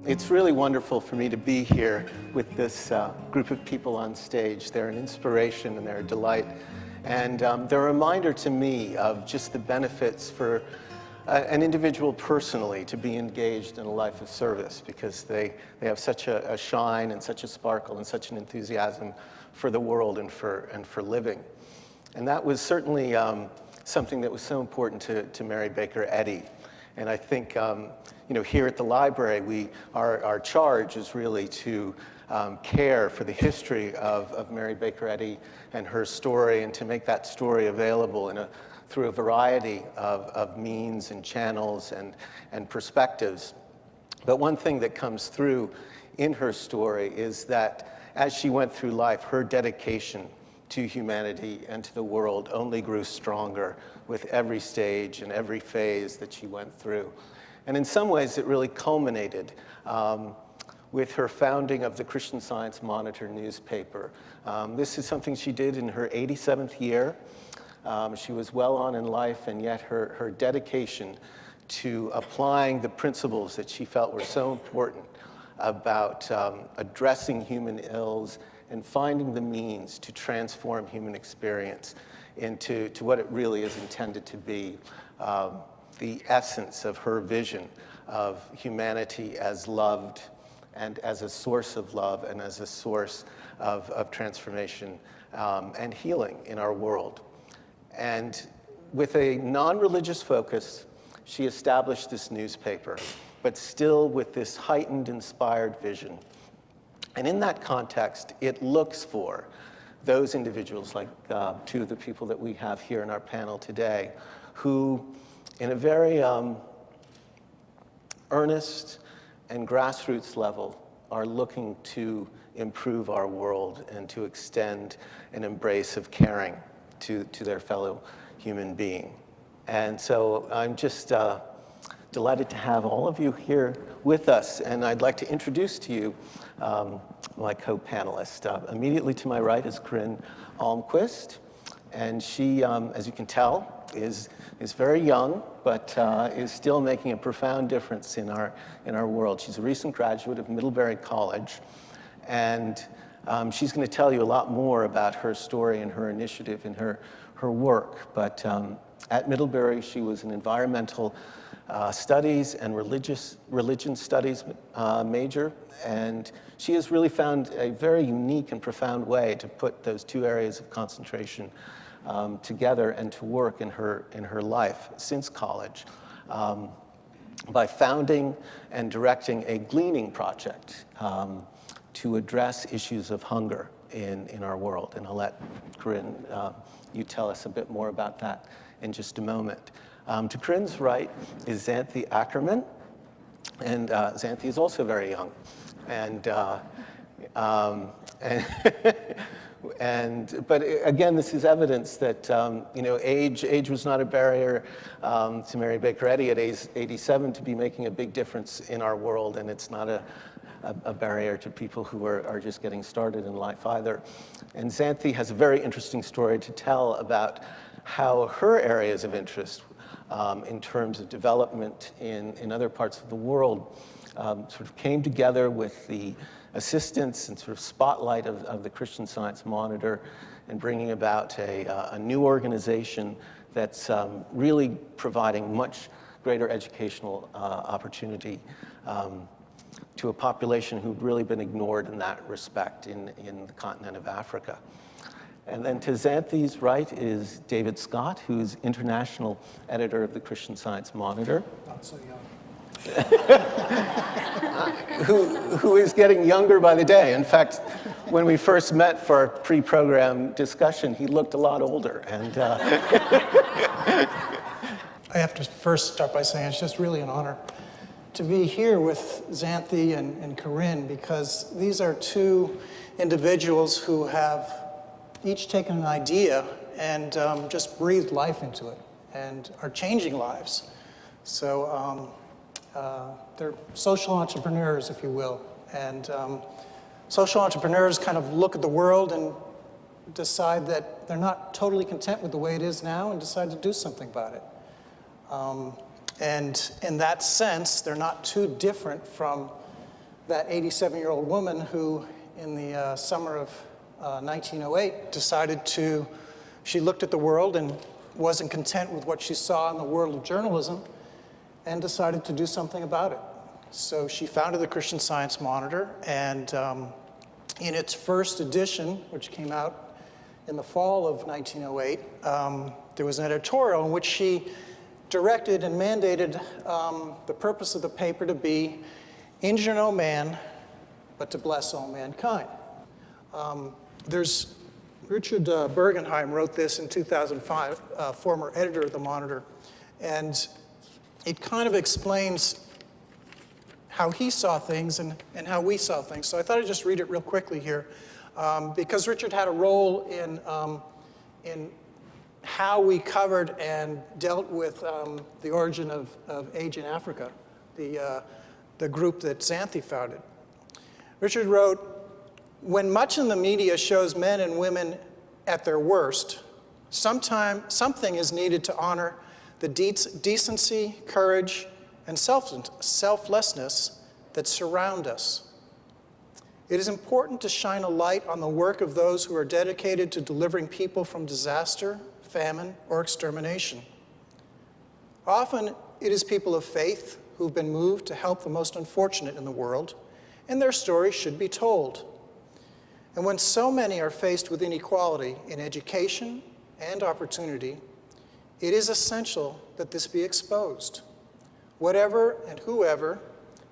It's really wonderful for me to be here with this group of people on stage. They're an inspiration and they're a delight. And they're a reminder to me of just the benefits for an individual personally to be engaged in a life of service, because they have such a shine and such a sparkle and such an enthusiasm for the world and for living. And that was certainly something that was so important to Mary Baker Eddy. And I think here at the library, our charge is really to care for the history of Mary Baker Eddy and her story, and to make that story available through a variety of means and channels and perspectives. But one thing that comes through in her story is that as she went through life, her dedication to humanity and to the world only grew stronger with every stage and every phase that she went through. And in some ways, it really culminated with her founding of the Christian Science Monitor newspaper. This is something she did in her 87th year. She was well on in life, and yet her dedication to applying the principles that she felt were so important about addressing human ills and finding the means to transform human experience into what it really is intended to be, the essence of her vision of humanity as loved and as a source of love and as a source of transformation and healing in our world. And with a non-religious focus, she established this newspaper, but still with this heightened, inspired vision. And in that context, it looks for those individuals, like two of the people that we have here in our panel today, who, in a very earnest and grassroots level, are looking to improve our world and to extend an embrace of caring to their fellow human being. And so I'm just delighted to have all of you here with us, and I'd like to introduce to you my co-panelist. Immediately to my right is Corinne Almquist, and she, as you can tell, is very young, but is still making a profound difference in our world. She's a recent graduate of Middlebury College, and she's going to tell you a lot more about her story and her initiative and her work. But at Middlebury, she was an environmental studies and religion studies major, and she has really found a very unique and profound way to put those two areas of concentration together and to work in her life since college by founding and directing a gleaning project to address issues of hunger in our world. And I'll let Corinne, you tell us a bit more about that in just a moment. To Corinne's right is Xanthi Ackerman, and Xanthi is also very young. But again, this is evidence that age was not a barrier to Mary Baker Eddy at age 87 to be making a big difference in our world, and it's not a barrier to people who are just getting started in life either. And Xanthi has a very interesting story to tell about how her areas of interest in terms of development in other parts of the world sort of came together with the assistance and sort of spotlight of the Christian Science Monitor, and bringing about a new organization that's really providing much greater educational opportunity to a population who've really been ignored in that respect in the continent of Africa. And then to Xanthi's right is David Scott, who's international editor of the Christian Science Monitor. Not so young. who is getting younger by the day. In fact, when we first met for our pre-program discussion, he looked a lot older. And I have to first start by saying it's just really an honor to be here with Xanthi and Corinne, because these are two individuals who have each taken an idea and just breathed life into it and are changing lives. So they're social entrepreneurs, if you will. And social entrepreneurs kind of look at the world and decide that they're not totally content with the way it is now and decide to do something about it. And in that sense, they're not too different from that 87-year-old woman who, in the summer of 1908, she looked at the world and wasn't content with what she saw in the world of journalism and decided to do something about it. So she founded the Christian Science Monitor, and in its first edition, which came out in the fall of 1908, there was an editorial in which she directed and mandated the purpose of the paper to be injure no man, but to bless all mankind. Richard Bergenheim wrote this in 2005, former editor of the Monitor, and it kind of explains how he saw things and how we saw things. So I thought I'd just read it real quickly here, because Richard had a role in how we covered and dealt with the origin of AIDS in Africa, the group that Xanthi founded. Richard wrote, "When much in the media shows men and women at their worst, something is needed to honor the decency, courage, and selflessness that surround us. It is important to shine a light on the work of those who are dedicated to delivering people from disaster, famine, or extermination. Often, it is people of faith who've been moved to help the most unfortunate in the world, and their stories should be told. And when so many are faced with inequality in education and opportunity, it is essential that this be exposed. Whatever and whoever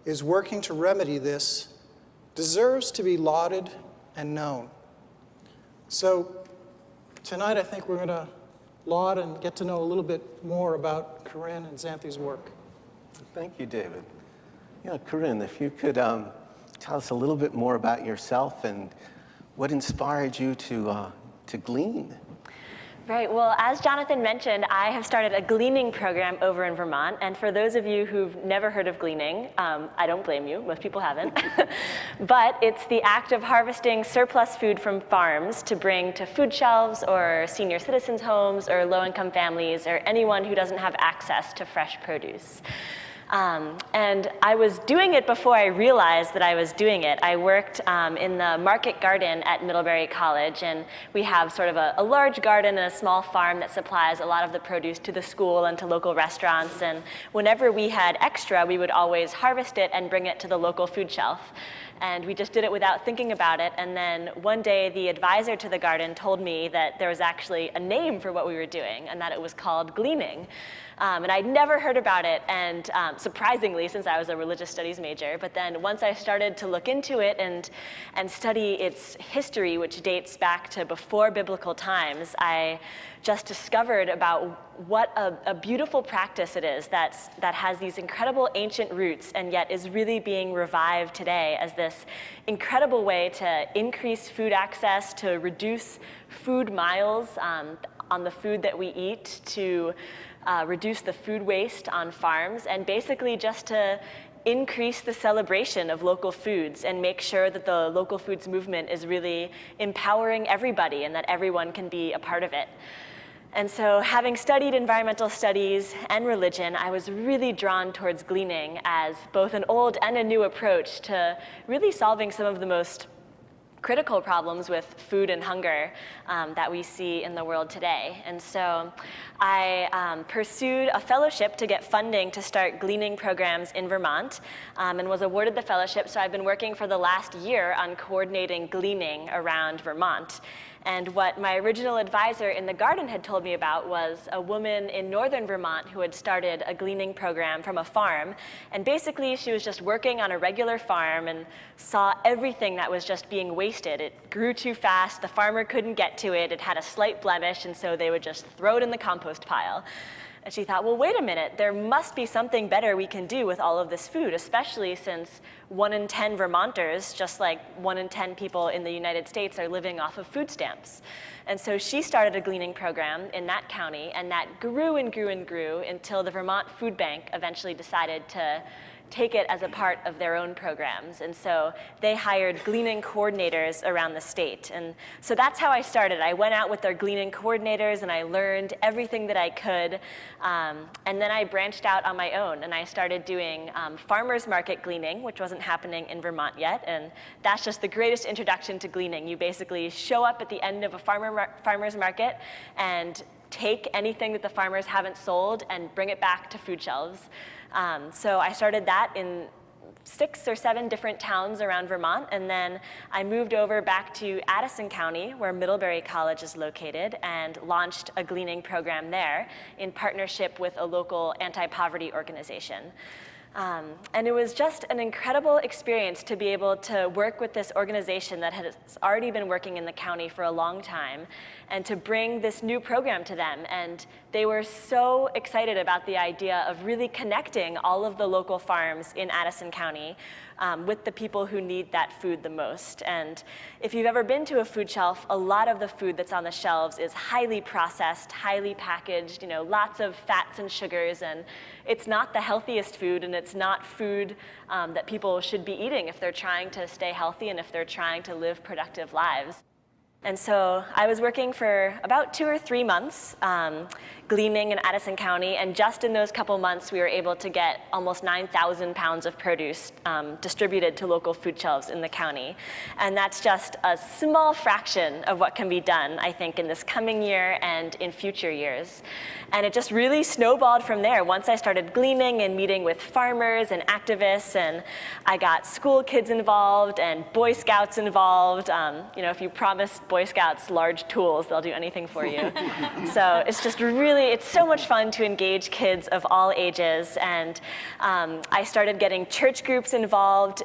is working to remedy this deserves to be lauded and known." So tonight I think we're going to laud and get to know a little bit more about Corinne and Xanthi's work. Thank you, David. Yeah, Corinne, if you could tell us a little bit more about yourself and what inspired you to glean. Right, well, as Jonathan mentioned, I have started a gleaning program over in Vermont, and for those of you who've never heard of gleaning, I don't blame you, most people haven't, but it's the act of harvesting surplus food from farms to bring to food shelves or senior citizens' homes or low-income families or anyone who doesn't have access to fresh produce. And I was doing it before I realized that I was doing it. I worked in the market garden at Middlebury College, and we have sort of a large garden and a small farm that supplies a lot of the produce to the school and to local restaurants. And whenever we had extra, we would always harvest it and bring it to the local food shelf. And we just did it without thinking about it. And then one day, the advisor to the garden told me that there was actually a name for what we were doing, and that it was called gleaning. And I'd never heard about it, and surprisingly, since I was a religious studies major. But then once I started to look into it and study its history, which dates back to before biblical times, I just discovered about what a beautiful practice it is that has these incredible ancient roots and yet is really being revived today as this incredible way to increase food access, to reduce food miles on the food that we eat, to reduce the food waste on farms, and basically just to increase the celebration of local foods and make sure that the local foods movement is really empowering everybody and that everyone can be a part of it. And so having studied environmental studies and religion, I was really drawn towards gleaning as both an old and a new approach to really solving some of the most critical problems with food and hunger that we see in the world today. And so I pursued a fellowship to get funding to start gleaning programs in Vermont and was awarded the fellowship. So I've been working for the last year on coordinating gleaning around Vermont. And what my original advisor in the garden had told me about was a woman in northern Vermont who had started a gleaning program from a farm. And basically, she was just working on a regular farm and saw everything that was just being wasted. It grew too fast, the farmer couldn't get to it, it had a slight blemish, and so they would just throw it in the compost pile. And she thought, well, wait a minute, there must be something better we can do with all of this food, especially since 1 in 10 Vermonters, just like 1 in 10 people in the United States, are living off of food stamps. And so she started a gleaning program in that county, and that grew and grew and grew until the Vermont Food Bank eventually decided to take it as a part of their own programs. And so they hired gleaning coordinators around the state. And so that's how I started. I went out with their gleaning coordinators and I learned everything that I could. And then I branched out on my own and I started doing farmers market gleaning, which wasn't happening in Vermont yet. And that's just the greatest introduction to gleaning. You basically show up at the end of a farmer's market and take anything that the farmers haven't sold and bring it back to food shelves. So I started that in 6 or 7 different towns around Vermont, and then I moved over back to Addison County, where Middlebury College is located, and launched a gleaning program there in partnership with a local anti-poverty organization. And it was just an incredible experience to be able to work with this organization that has already been working in the county for a long time and to bring this new program to them. And they were so excited about the idea of really connecting all of the local farms in Addison County with the people who need that food the most. And if you've ever been to a food shelf, a lot of the food that's on the shelves is highly processed, highly packaged, lots of fats and sugars, and it's not the healthiest food, and it's not food that people should be eating if they're trying to stay healthy and if they're trying to live productive lives. And so I was working for about 2 or 3 months gleaning in Addison County, and just in those couple months we were able to get almost 9,000 pounds of produce distributed to local food shelves in the county. And that's just a small fraction of what can be done, I think, in this coming year and in future years. And it just really snowballed from there. Once I started gleaning and meeting with farmers and activists, and I got school kids involved and Boy Scouts involved. If you promise Boy Scouts large tools, they'll do anything for you. So it's just really, it's so much fun to engage kids of all ages. And I started getting church groups involved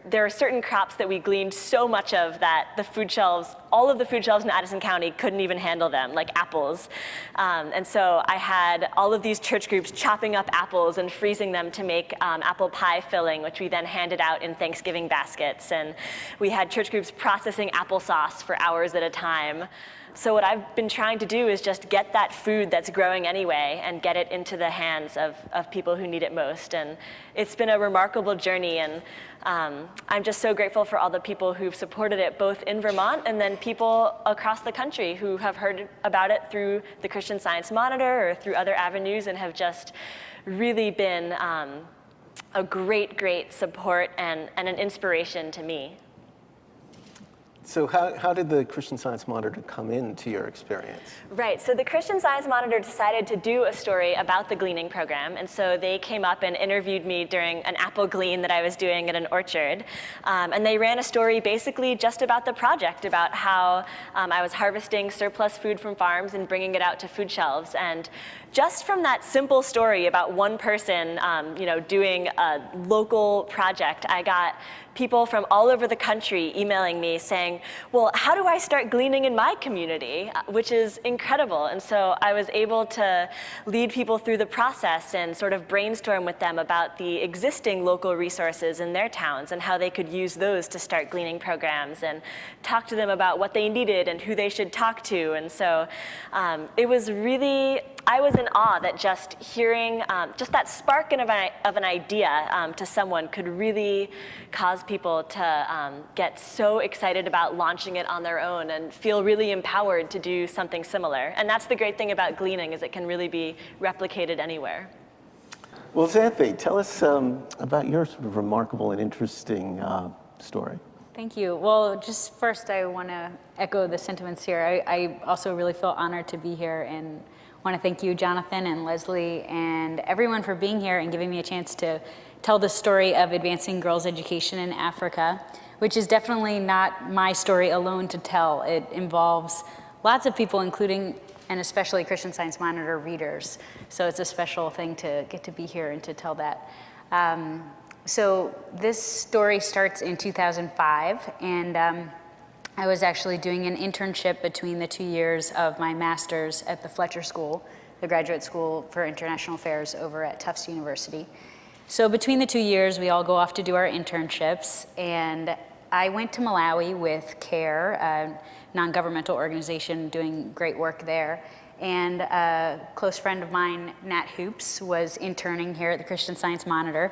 there are certain crops that we gleaned so much of that the food shelves, all of the food shelves in Addison County couldn't even handle them, like apples. And so I had all of these church groups chopping up apples and freezing them to make apple pie filling, which we then handed out in Thanksgiving baskets. And we had church groups processing applesauce for hours at a time. So what I've been trying to do is just get that food that's growing anyway and get it into the hands of people who need it most. And it's been a remarkable journey, and I'm just so grateful for all the people who've supported it, both in Vermont and then people across the country who have heard about it through the Christian Science Monitor or through other avenues and have just really been a great, great support and an inspiration to me. So how did the Christian Science Monitor come into your experience? Right, so the Christian Science Monitor decided to do a story about the gleaning program, and so they came up and interviewed me during an apple glean that I was doing at an orchard. And they ran a story basically just about the project, about how I was harvesting surplus food from farms and bringing it out to food shelves. And just from that simple story about one person doing a local project, I got people from all over the country emailing me saying, well, how do I start gleaning in my community? Which is incredible. And so I was able to lead people through the process and sort of brainstorm with them about the existing local resources in their towns and how they could use those to start gleaning programs, and talk to them about what they needed and who they should talk to. And so it was really, I was in awe that just hearing just that spark of an idea to someone could really cause people to get so excited about launching it on their own and feel really empowered to do something similar. And that's the great thing about gleaning, is it can really be replicated anywhere. Well, Xanthi, tell us about your sort of remarkable and interesting story. Thank you. Well, just first, I want to echo the sentiments here. I also really feel honored to be here, and want to thank you, Jonathan and Leslie, and everyone for being here and giving me a chance to tell the story of advancing girls' education in Africa, which is definitely not my story alone to tell. It involves lots of people, including and especially Christian Science Monitor readers. So it's a special thing to get to be here and to tell that. So this story starts in 2005, and I was actually doing an internship between the 2 years of my master's at the Fletcher School, the Graduate School for International Affairs over at Tufts University. So between the 2 years, we all go off to do our internships, and I went to Malawi with CARE, a non-governmental organization doing great work there. and a close friend of mine, Nat Hoops, was interning here at the Christian Science Monitor.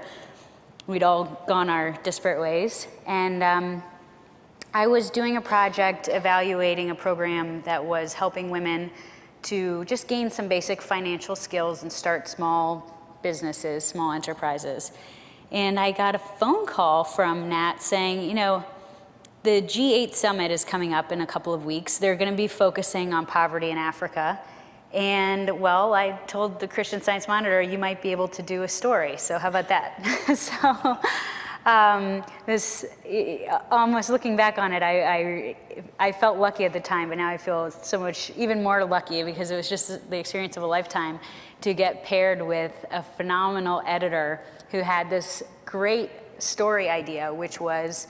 We'd all gone our disparate ways, and I was doing a project evaluating a program that was helping women to just gain some basic financial skills and start small businesses, small enterprises. And I got a phone call from Nat saying, you know, the G8 summit is coming up in a couple of weeks. They're going to be focusing on poverty in Africa. And well, I told the Christian Science Monitor, you might be able to do a story. So how about that? So this, almost looking back on it, I felt lucky at the time, but now I feel so much even more lucky because it was just the experience of a lifetime to get paired with a phenomenal editor who had this great story idea, which was,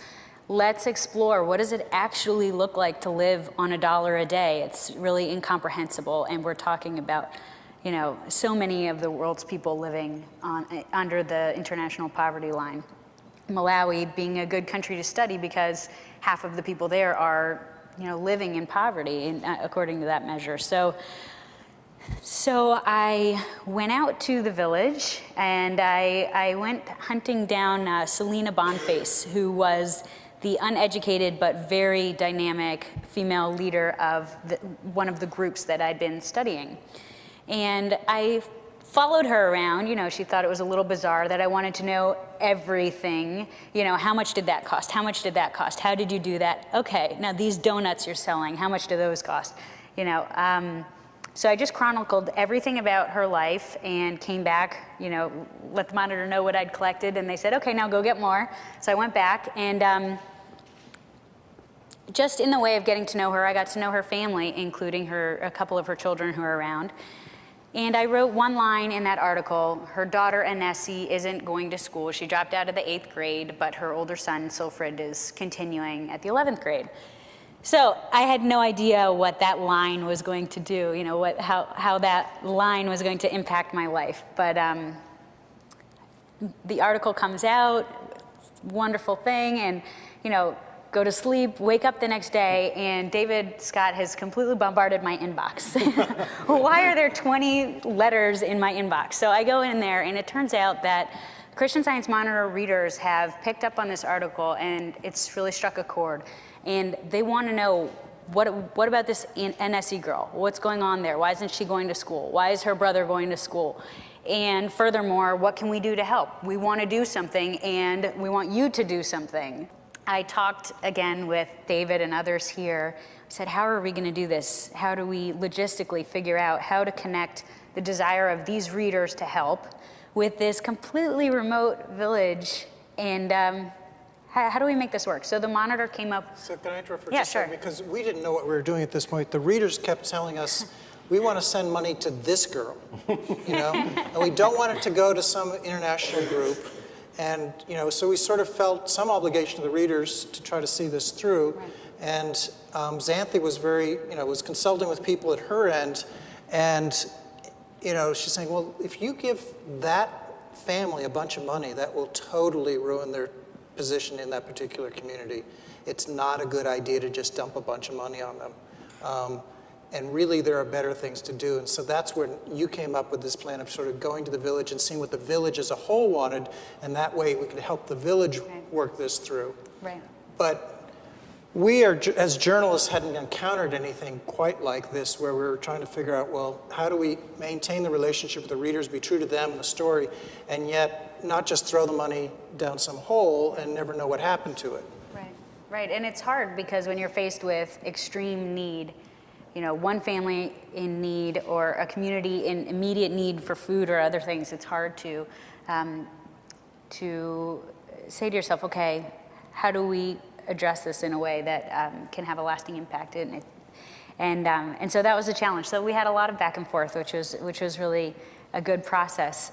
let's explore what does it actually look like to live on $1 a day. It's really incomprehensible, and we're talking about, you know, so many of the world's people living under the international poverty line. Malawi being a good country to study because half of the people there are, you know, living in poverty, according to that measure. So I went out to the village, and I went hunting down Selena Boniface, who was the uneducated but very dynamic female leader of one of the groups that I'd been studying. And I followed her around. You know, she thought it was a little bizarre that I wanted to know everything. You know, how much did that cost? How much did that cost? How did you do that? Okay, now these donuts you're selling, how much do those cost? You know, so I just chronicled everything about her life and came back, you know, let the Monitor know what I'd collected, and they said, okay, now go get more. So I went back, and just in the way of getting to know her, I got to know her family, including a couple of her children who are around. And I wrote one line in that article: her daughter, Anesi, isn't going to school. She dropped out of the 8th grade, but her older son, Silfrid, is continuing at the 11th grade. So I had no idea what that line was going to do, you know, how that line was going to impact my life. But the article comes out, wonderful thing, and, you know, go to sleep, wake up the next day, and David Scott has completely bombarded my inbox. Why are there 20 letters in my inbox? So I go in there, and it turns out that Christian Science Monitor readers have picked up on this article, and it's really struck a chord. And they want to know, what about this NSE girl? What's going on there? Why isn't she going to school? Why is her brother going to school? And furthermore, what can we do to help? We want to do something, and we want you to do something. I talked again with David and others here. I said, how are we going to do this? How do we logistically figure out how to connect the desire of these readers to help with this completely remote village? And how do we make this work? So the Monitor came up. So can I interrupt for Yeah, just a sure. second? Because we didn't know what we were doing at this point. The readers kept telling us, we want to send money to this girl, you know, and we don't want it to go to some international group. And, you know, so we sort of felt some obligation to the readers to try to see this through. Right. And Xanthi was very, you know, was consulting with people at her end. And, you know, she's saying, well, if you give that family a bunch of money, that will totally ruin their position in that particular community. It's not a good idea to just dump a bunch of money on them. And really, there are better things to do. And so that's when you came up with this plan of sort of going to the village and seeing what the village as a whole wanted, and that way we could help the village work this through. Right. But we, as journalists, hadn't encountered anything quite like this, where we were trying to figure out, well, how do we maintain the relationship with the readers, be true to them and the story, and yet not just throw the money down some hole and never know what happened to it. Right, right. And it's hard because when you're faced with extreme need, you know, one family in need or a community in immediate need for food or other things, it's hard to say to yourself, okay, how do we address this in a way that can have a lasting impact in it? And so that was a challenge. So we had a lot of back and forth, which was really a good process.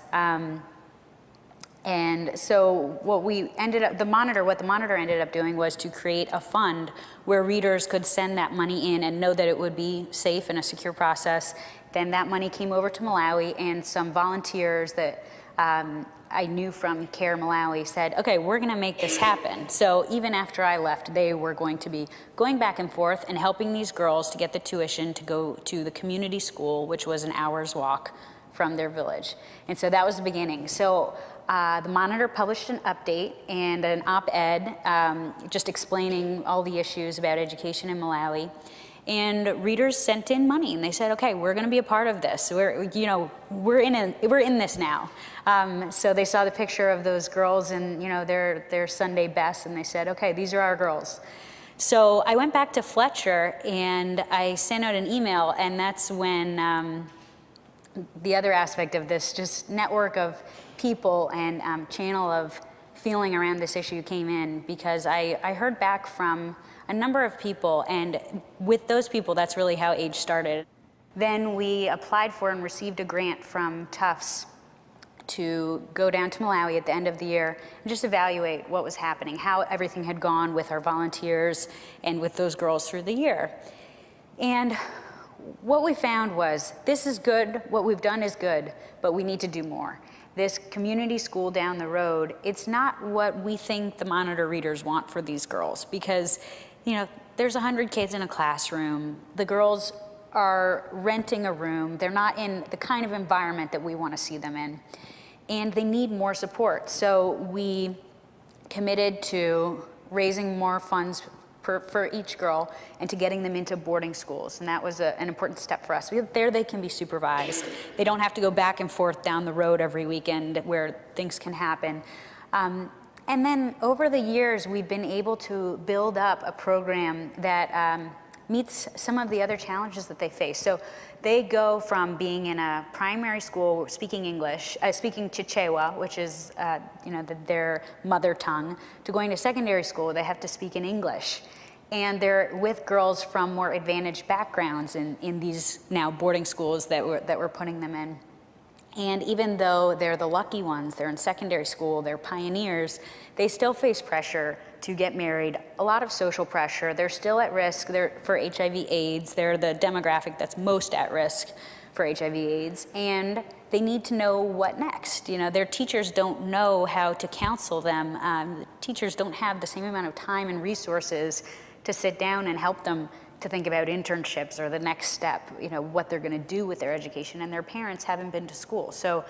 And so what the Monitor ended up doing was to create a fund where readers could send that money in and know that it would be safe and a secure process. Then that money came over to Malawi, and some volunteers that I knew from CARE Malawi said, okay, we're going to make this happen. So even after I left, they were going to be going back and forth and helping these girls to get the tuition to go to the community school, which was an hour's walk from their village. And so that was the beginning. So the Monitor published an update and an op-ed just explaining all the issues about education in Malawi. And readers sent in money, and they said, "Okay, we're going to be a part of this. We're in this now." So they saw the picture of those girls in their Sunday best, and they said, "Okay, these are our girls." So I went back to Fletcher and I sent out an email, and that's when the other aspect of this just network of people and channel of feeling around this issue came in, because I heard back from a number of people, and with those people, that's really how AGE started. Then we applied for and received a grant from Tufts to go down to Malawi at the end of the year and just evaluate what was happening, how everything had gone with our volunteers and with those girls through the year. And what we found was, this is good, what we've done is good, but we need to do more. This community school down the road, it's not what we think the Monitor readers want for these girls, because there's 100 kids in a classroom. The girls are renting a room. They're not in the kind of environment that we want to see them in. And they need more support. So we committed to raising more funds for each girl and to getting them into boarding schools. And that was an important step for us. There they can be supervised. They don't have to go back and forth down the road every weekend where things can happen. And then over the years, we've been able to build up a program that meets some of the other challenges that they face. So they go from being in a primary school speaking English, speaking Chichewa, which is their mother tongue, to going to secondary school, they have to speak in English. And they're with girls from more advantaged backgrounds in these now boarding schools that we're putting them in. And even though they're the lucky ones, they're in secondary school, they're pioneers, they still face pressure to get married, a lot of social pressure. They're still at risk for HIV/AIDS. They're the demographic that's most at risk for HIV/AIDS. And they need to know what next. Their teachers don't know how to counsel them. The teachers don't have the same amount of time and resources to sit down and help them to think about internships or the next step, what they're going to do with their education, and their parents haven't been to school. So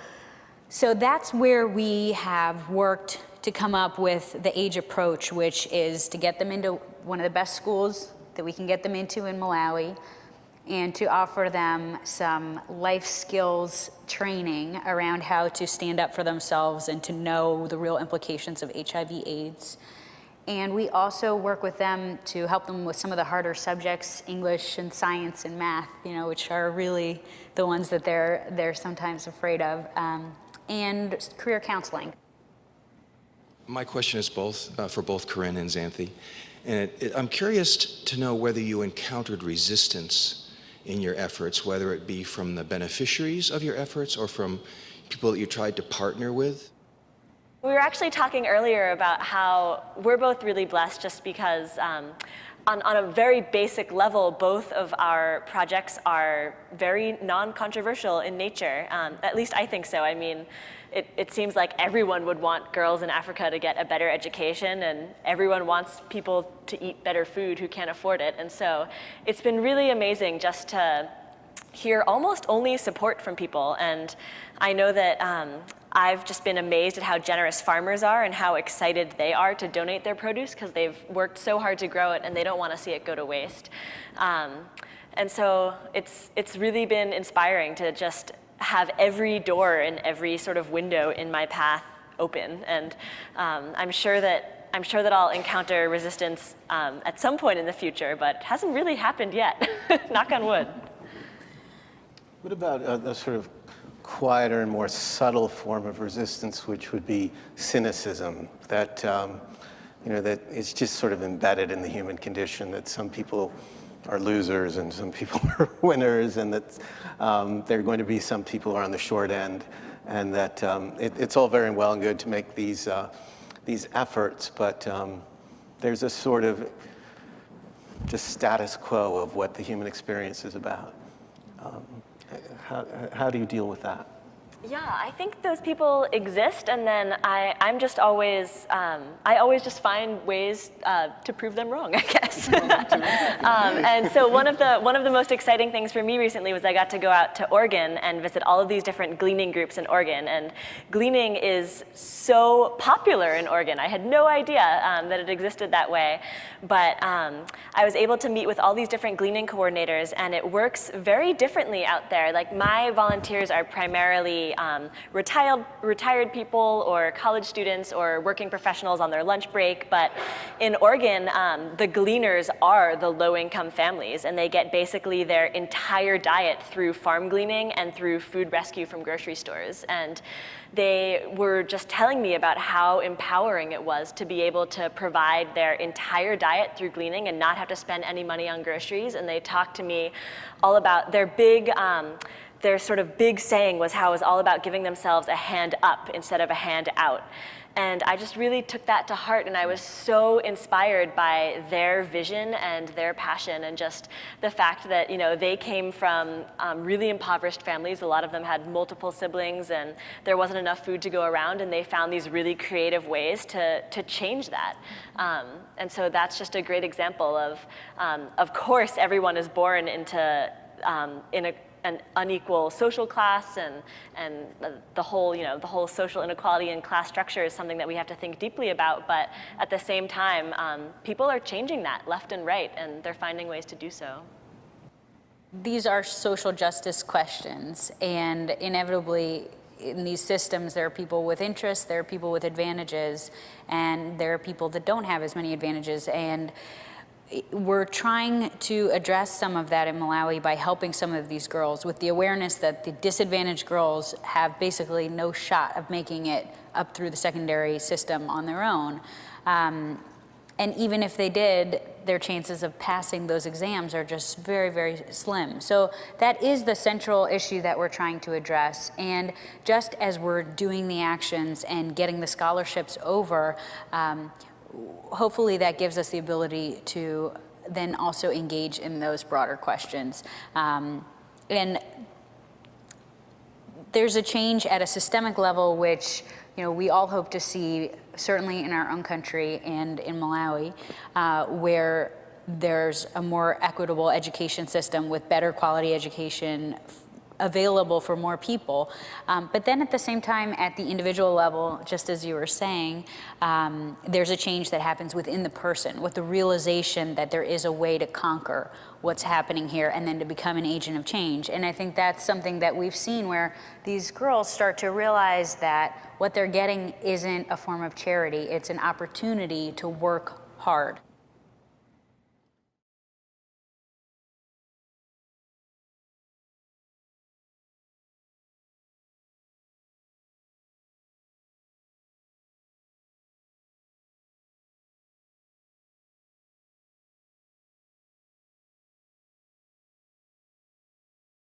that's where we have worked to come up with the AGE approach, which is to get them into one of the best schools that we can get them into in Malawi, and to offer them some life skills training around how to stand up for themselves and to know the real implications of HIV/AIDS. And we also work with them to help them with some of the harder subjects, English and science and math, which are really the ones that they're sometimes afraid of, and career counseling. My question is for both Corinne and Xanthi. And I'm curious to know whether you encountered resistance in your efforts, whether it be from the beneficiaries of your efforts or from people that you tried to partner with. We were actually talking earlier about how we're both really blessed just because on a very basic level, both of our projects are very non-controversial in nature. At least I think so. I mean, it seems like everyone would want girls in Africa to get a better education, and everyone wants people to eat better food who can't afford it. And so it's been really amazing just to hear almost only support from people. And I know that I've just been amazed at how generous farmers are and how excited they are to donate their produce, because they've worked so hard to grow it and they don't want to see it go to waste. And so it's really been inspiring to just have every door and every sort of window in my path open. And I'm sure that I'll encounter resistance at some point in the future, but it hasn't really happened yet. Knock on wood. What about a sort of quieter and more subtle form of resistance, which would be cynicism, that that is just sort of embedded in the human condition, that some people are losers and some people are winners, and that there are going to be some people who are on the short end, and that it's all very well and good to make these efforts, but there's a sort of just status quo of what the human experience is about. How do you deal with that? Yeah, I think those people exist, and then I'm just always, I always just find ways to prove them wrong, I guess. And so one of the most exciting things for me recently was I got to go out to Oregon and visit all of these different gleaning groups in Oregon, and gleaning is so popular in Oregon. I had no idea that it existed that way, but I was able to meet with all these different gleaning coordinators, and it works very differently out there. Like, my volunteers are primarily retired people or college students or working professionals on their lunch break, but in Oregon, the gleaners are the low-income families, and they get basically their entire diet through farm gleaning and through food rescue from grocery stores. And they were just telling me about how empowering it was to be able to provide their entire diet through gleaning and not have to spend any money on groceries. And they talked to me all about their sort of big saying was how it was all about giving themselves a hand up instead of a hand out. And I just really took that to heart, and I was so inspired by their vision and their passion, and just the fact that, you know, they came from really impoverished families. A lot of them had multiple siblings, and there wasn't enough food to go around, and they found these really creative ways to change that. And so that's just a great example of course, everyone is born into an unequal social class, and the whole social inequality and class structure is something that we have to think deeply about. But at the same time, people are changing that left and right, and they're finding ways to do so. These are social justice questions, and inevitably in these systems there are people with interests, there are people with advantages, and there are people that don't have as many advantages. And we're trying to address some of that in Malawi by helping some of these girls with the awareness that the disadvantaged girls have basically no shot of making it up through the secondary system on their own. And even if they did, their chances of passing those exams are just very, very slim. So that is the central issue that we're trying to address. And just as we're doing the actions and getting the scholarships over, hopefully that gives us the ability to then also engage in those broader questions. And there's a change at a systemic level, which, you know, we all hope to see, certainly in our own country and in Malawi, where there's a more equitable education system with better quality education available for more people. But then at the same time, at the individual level, just as you were saying, there's a change that happens within the person with the realization that there is a way to conquer what's happening here and then to become an agent of change. And I think that's something that we've seen where these girls start to realize that what they're getting isn't a form of charity, it's an opportunity to work hard.